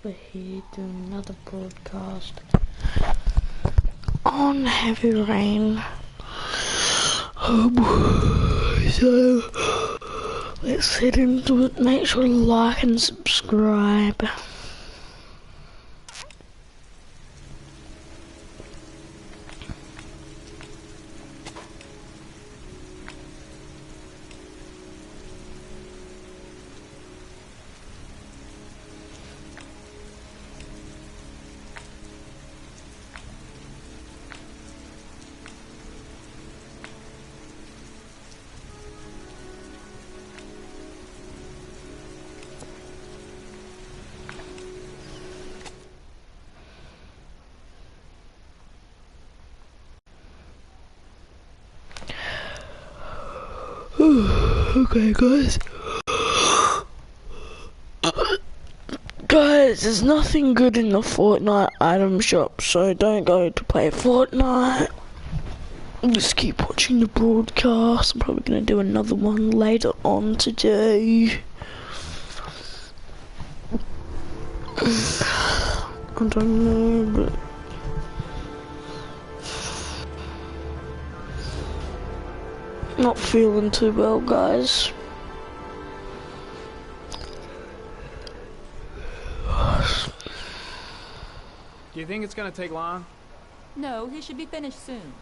over here doing another broadcast on Heavy Rain. So let's head into it. Make sure to like and subscribe. Okay, guys. Guys, there's nothing good in the Fortnite item shop, so don't go to play Fortnite. Just keep watching the broadcast. I'm probably gonna do another one later on today. I don't know, but not feeling too well, guys. Do you think it's gonna take long? No, he should be finished soon.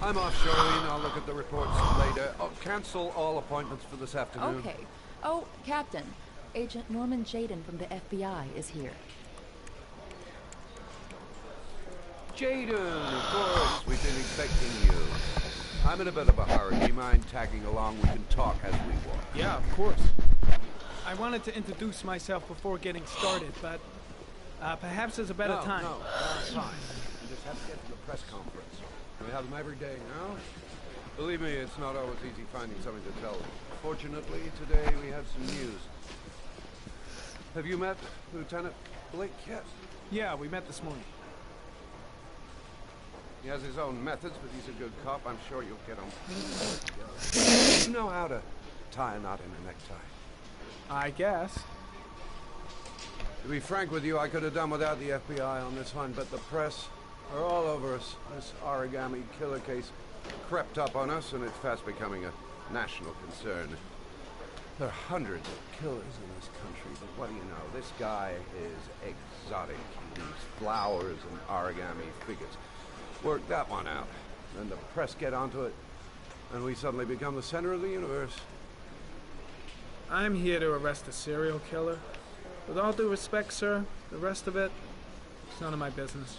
I'm off, Charlene. I'll look at the reports later. I'll cancel all appointments for this afternoon. Okay. Oh, Captain. Agent Norman Jaden from the FBI is here. Jaden, of course. We've been expecting you. I'm in a bit of a hurry. Do you mind tagging along? We can talk as we walk. Yeah, of course. I wanted to introduce myself before getting started, but perhaps there's a better time. No, fine. You just have to get to the press conference. We have them every day now. Believe me, it's not always easy finding something to tell. Fortunately, today we have some news. Have you met Lieutenant Blake yet? Yeah, we met this morning. He has his own methods, but he's a good cop. I'm sure you'll get him. You know how to tie a knot in a necktie. I guess. To be frank with you, I could have done without the FBI on this one, but the press are all over us. This origami killer case crept up on us, and it's fast becoming a national concern. There are hundreds of killers in this country, but what do you know? This guy is exotic. He uses flowers and origami figures. Work that one out. Then the press get onto it, and we suddenly become the center of the universe. I'm here to arrest a serial killer. With all due respect, sir, the rest of it, it's none of my business.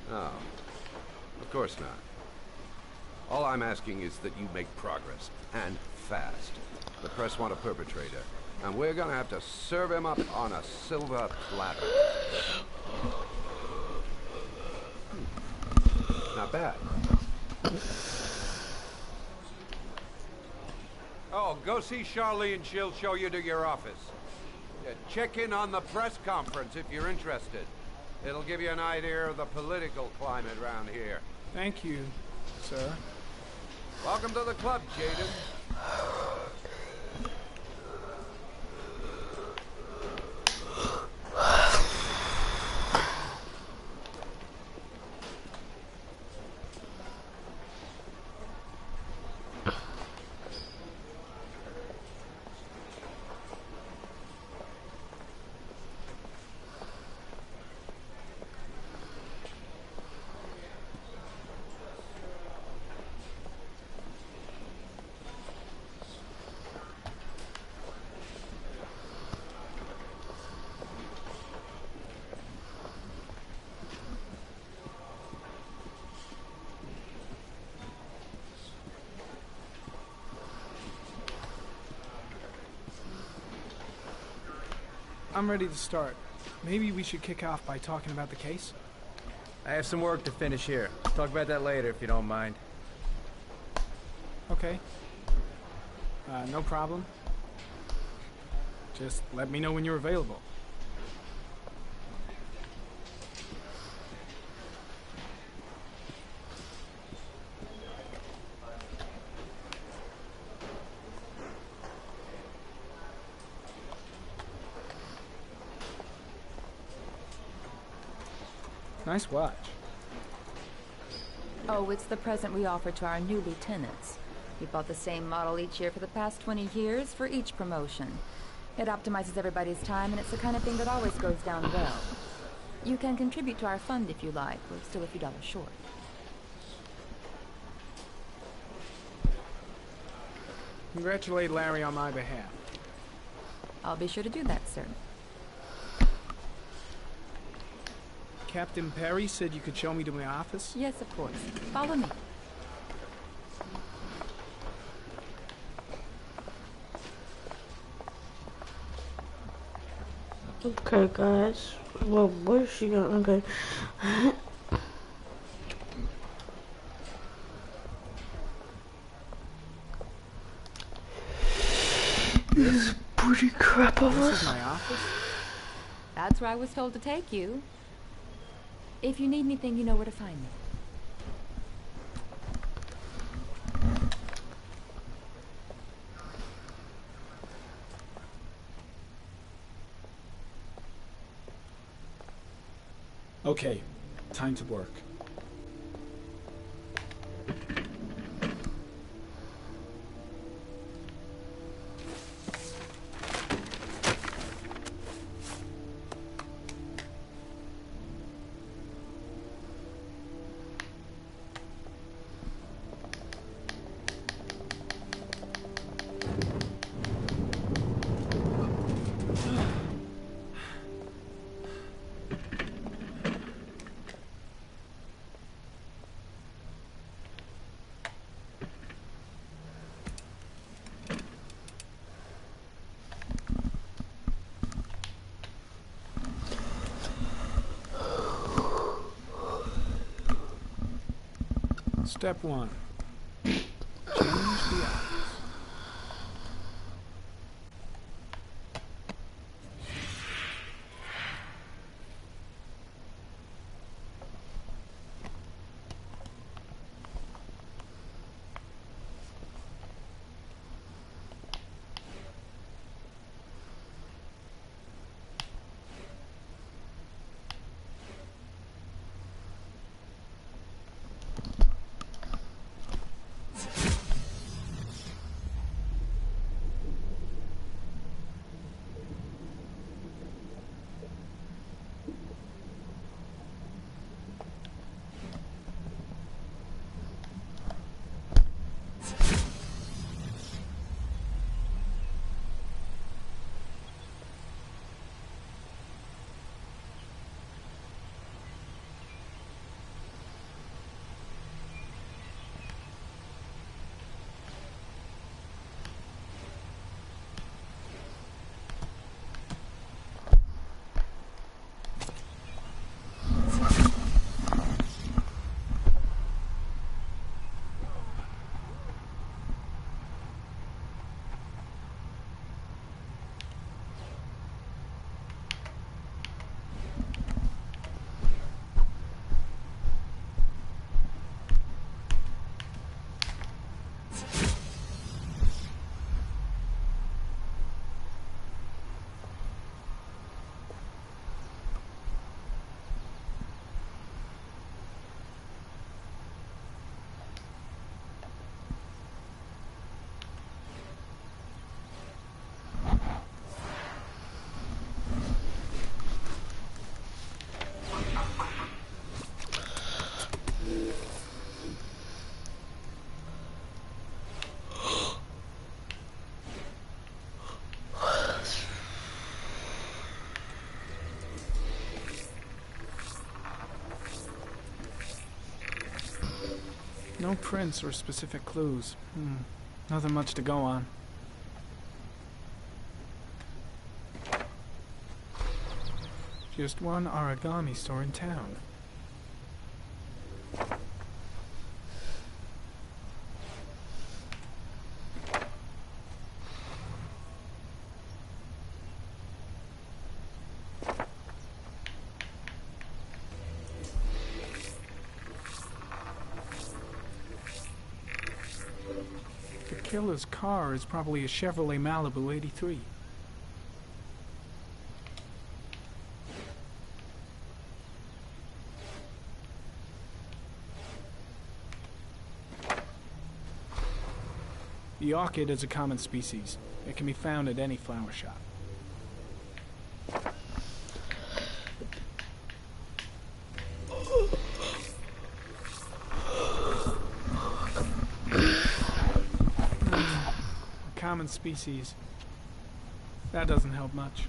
Oh, of course not. All I'm asking is that you make progress, and fast. The press want a perpetrator, and we're gonna have to serve him up on a silver platter. Not bad. Oh, go see Charlie and she'll show you to your office. Yeah, check in on the press conference if you're interested. It'll give you an idea of the political climate around here. Thank you, sir. Welcome to the club, Jaden. I'm ready to start. Maybe we should kick off by talking about the case? I have some work to finish here. Talk about that later if you don't mind. Okay. No problem. Just let me know when you're available. Nice watch. Oh, it's the present we offer to our new lieutenants. We bought the same model each year for the past 20 years for each promotion. It optimizes everybody's time, and it's the kind of thing that always goes down well. You can contribute to our fund if you like. We're still a few dollars short. Congratulate Larry on my behalf. I'll be sure to do that, sir. Captain Perry said you could show me to my office? Yes, of course. Follow me. Okay, guys. Well, where's she going? Okay. This is pretty crap of This us. is my office? That's where I was told to take you. If you need anything, you know where to find me. Okay, time to work. Step 1. Change the office. No prints or specific clues. Nothing much to go on. Just one origami store in town. The killer's car is probably a Chevrolet Malibu 83. The orchid is a common species. It can be found at any flower shop. A common species. That doesn't help much.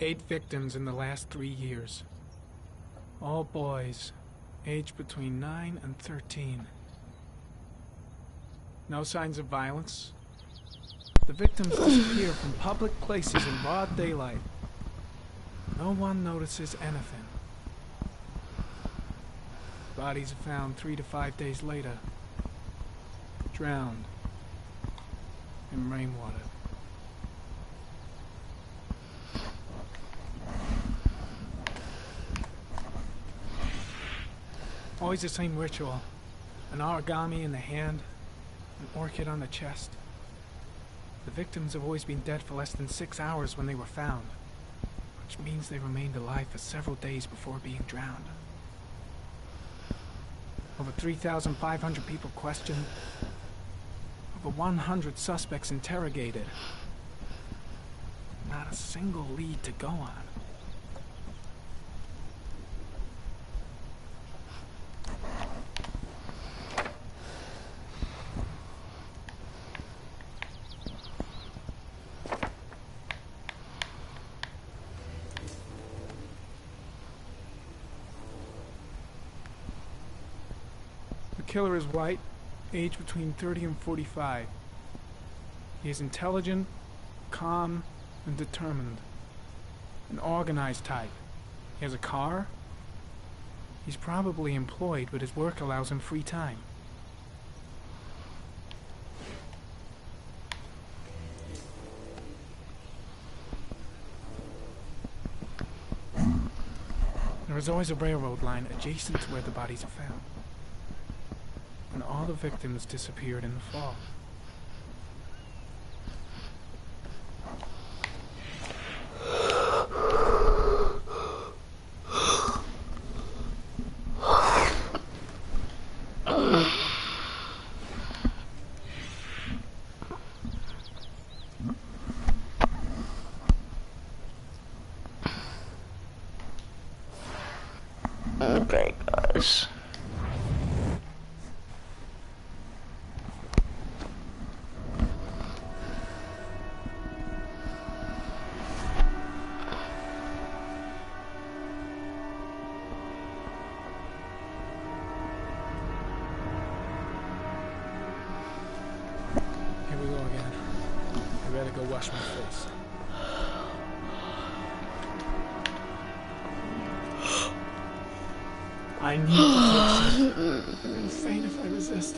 Eight victims in the last 3 years. All boys, aged between 9 and 13. No signs of violence. The victims disappear from public places in broad daylight. No one notices anything. Bodies are found 3 to 5 days later, drowned in rainwater. Always the same ritual. An origami in the hand, an orchid on the chest. The victims have always been dead for less than 6 hours when they were found, which means they remained alive for several days before being drowned. Over 3,500 people questioned. Over 100 suspects interrogated. Not a single lead to go on. The killer is white, aged between 30 and 45. He is intelligent, calm, and determined. An organized type. He has a car. He's probably employed, but his work allows him free time. There is always a railroad line adjacent to where the bodies are found. And all the victims disappeared in the fall. Okay, guys. Here we go again. I better go wash my face. I need to fix it. I'm insane if I resist.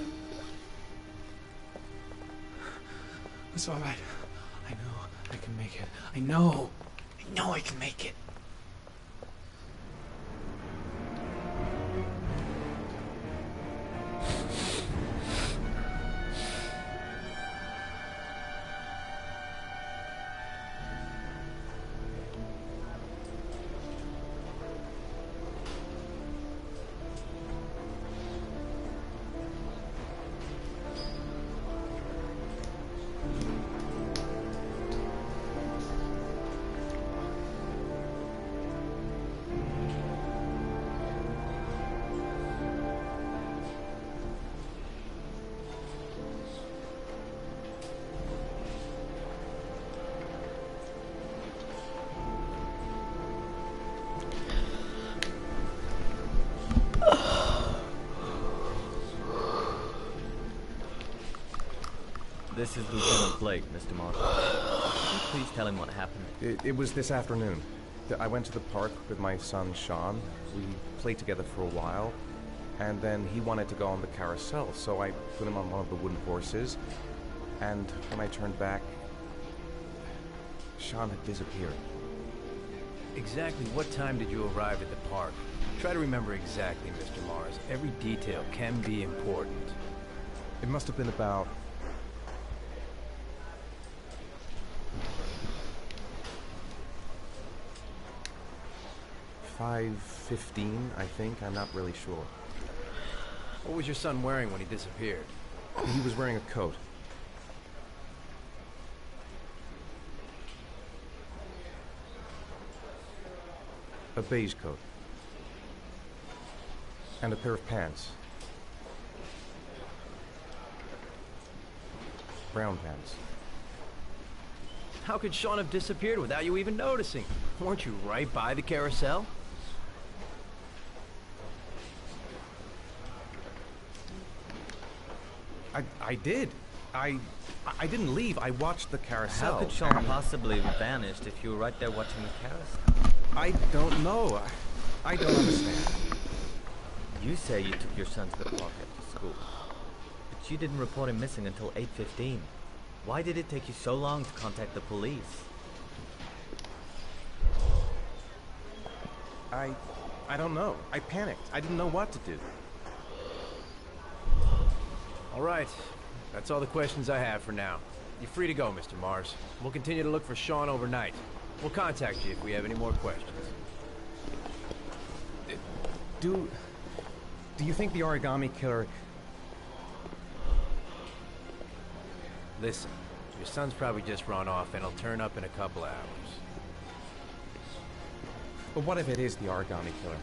It's alright. I know I can make it. I know I can make it. This is Lieutenant Blake, Mr. Marshall. Could you please tell him what happened? It was this afternoon. I went to the park with my son, Sean. We played together for a while, and then he wanted to go on the carousel, so I put him on one of the wooden horses, and when I turned back, Sean had disappeared. Exactly what time did you arrive at the park? Try to remember exactly, Mr. Mars. Every detail can be important. It must have been about... $5:15, I think. I'm not really sure. What was your son wearing when he disappeared? He was wearing a coat. A beige coat. And a pair of pants. Brown pants. How could Sean have disappeared without you even noticing? Weren't you right by the carousel? I did. I didn't leave. I watched the carousel. How could Sean possibly have vanished if you were right there watching the carousel? I don't know. I don't understand. You say you took your son to the park after school, but you didn't report him missing until 8:15. Why did it take you so long to contact the police? I don't know. I panicked. I didn't know what to do. All right. That's all the questions I have for now. You're free to go, Mr. Mars. We'll continue to look for Sean overnight. We'll contact you if we have any more questions. Do you think the origami killer... Listen, your son's probably just run off and he'll turn up in a couple hours. But what if it is the origami killer?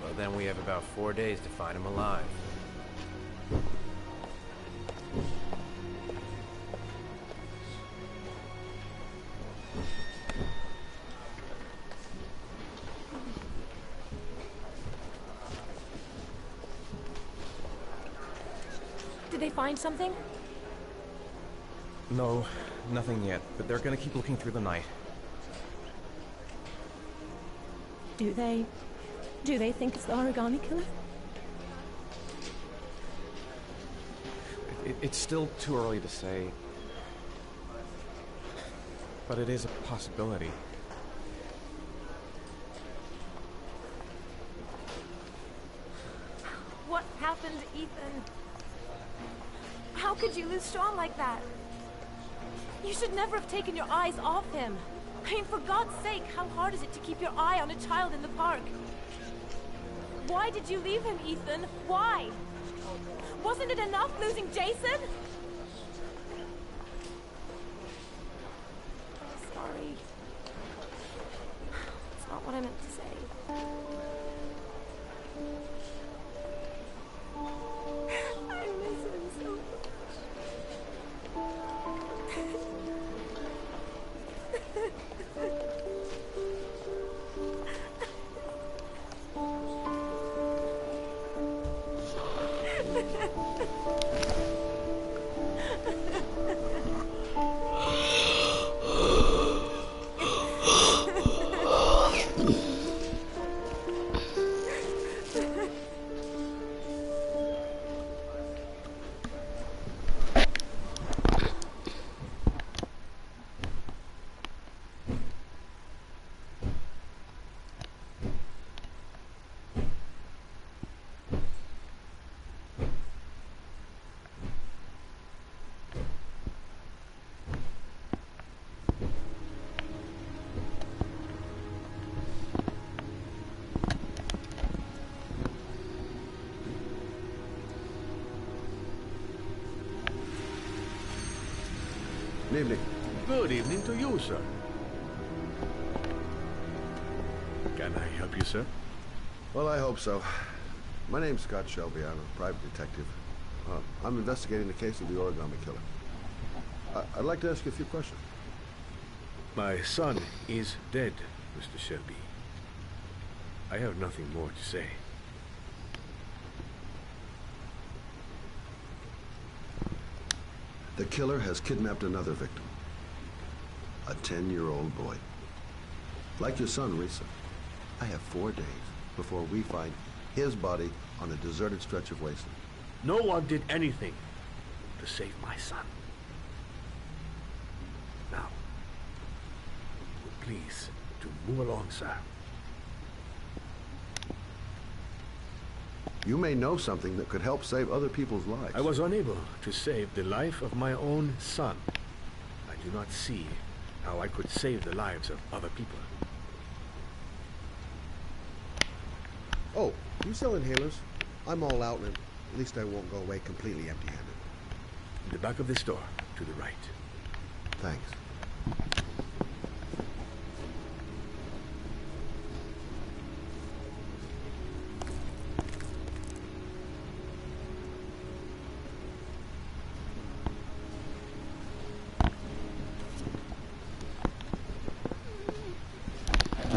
Well, then we have about 4 days to find him alive. Did they find something? No, nothing yet, but they're gonna keep looking through the night. Do they think it's the origami killer? It's still too early to say, but it is a possibility. What happened, Ethan? How could you lose Sean like that? You should never have taken your eyes off him. I mean, for God's sake, how hard is it to keep your eye on a child in the park? Why did you leave him, Ethan? Why? Wasn't it enough losing Jason? I'm sorry. It's not what I meant to say. I miss him so much. Good evening. Good evening to you, sir. Can I help you, sir? Well, I hope so. My name's Scott Shelby. I'm a private detective. I'm investigating the case of the origami killer. I'd like to ask you a few questions. My son is dead, Mr. Shelby. I have nothing more to say. The killer has kidnapped another victim. A 10-year-old boy. Like your son, Risa. I have 4 days before we find his body on a deserted stretch of wasteland. No one did anything to save my son. Now, please, to move along, sir. You may know something that could help save other people's lives. I was unable to save the life of my own son. I do not see how I could save the lives of other people. Oh, you sell inhalers? I'm all out, and at least I won't go away completely empty-handed. In the back of the store, to the right. Thanks.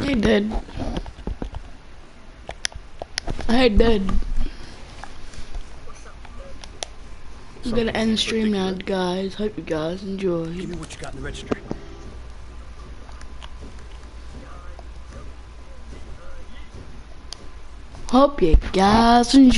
Hey, Dad. Hey, Dad. I'm gonna end the stream now, guys. Hope you guys enjoy. Give me what you got in the register. Hope you guys enjoy.